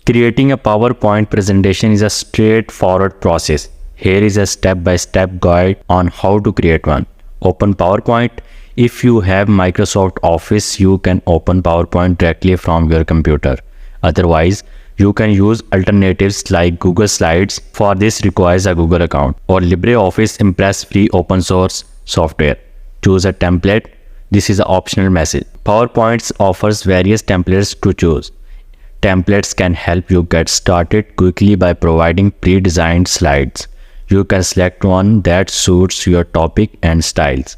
Creating a PowerPoint presentation is a straightforward process. Here is a step-by-step guide on how to create one. Open PowerPoint. If you have Microsoft Office, you can open PowerPoint directly from your computer. Otherwise, you can use alternatives like Google Slides. For this requires a Google account or LibreOffice Impress free open source software. Choose a template. This is an optional message. PowerPoint offers various templates to choose. Templates can help you get started quickly by providing pre-designed slides. You can select one that suits your topic and styles.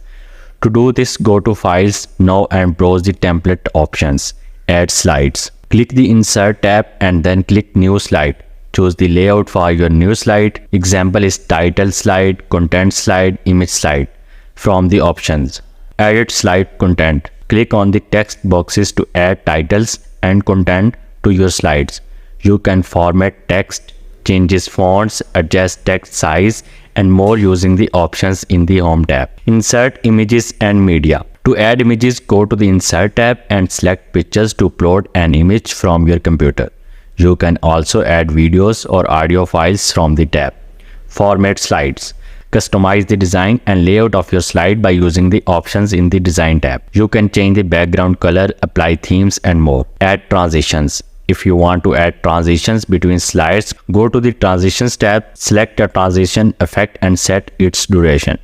To do this, go to Files now and browse the template options. Add slides. Click the Insert tab and then click New Slide. Choose the layout for your new slide. Example is Title Slide, Content Slide, Image Slide. From the options, Edit Slide Content. Click on the text boxes to add titles and content to your slides. You can format text, changes fonts, adjust text size, and more using the options in the Home tab. Insert images and media. To add images, go to the Insert tab and select Pictures to upload an image from your computer. You can also add videos or audio files from the tab. Format slides. Customize the design and layout of your slide by using the options in the Design tab. You can change the background color, apply themes, and more. Add transitions. If you want to add transitions between slides, go to the Transitions tab, select a transition effect and set its duration.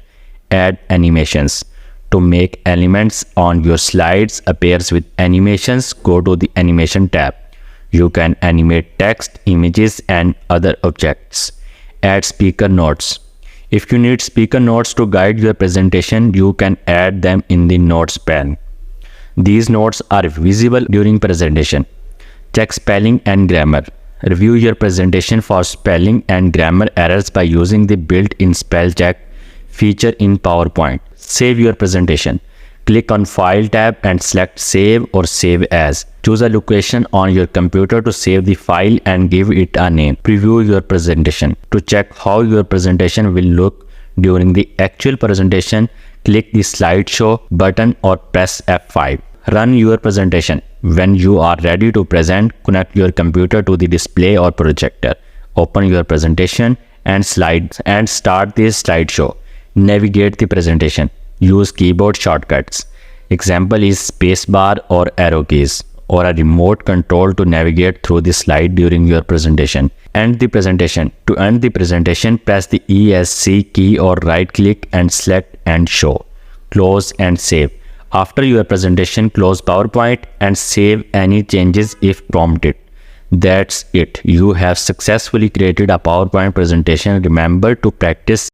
Add animations. To make elements on your slides appear with animations, go to the Animation tab. You can animate text, images, and other objects. Add speaker notes. If you need speaker notes to guide your presentation, you can add them in the Notes pane. These notes are visible during presentation. Check spelling and grammar. Review your presentation for spelling and grammar errors by using the built-in spell check feature in PowerPoint. Save your presentation. Click on File tab and select Save or Save As. Choose a location on your computer to save the file and give it a name. Preview your presentation. To check how your presentation will look during the actual presentation, click the Slideshow button or press F5. Run your presentation. When you are ready to present, connect your computer to the display or projector. Open your presentation and start the slideshow. Navigate the presentation. Use keyboard shortcuts. Example is spacebar or arrow keys, or a remote control to navigate through the slide during your presentation. End the presentation. To end the presentation, press the ESC key or right-click and select End Show. Close and save. After your presentation, close PowerPoint and save any changes if prompted. That's it. You have successfully created a PowerPoint presentation. Remember to practice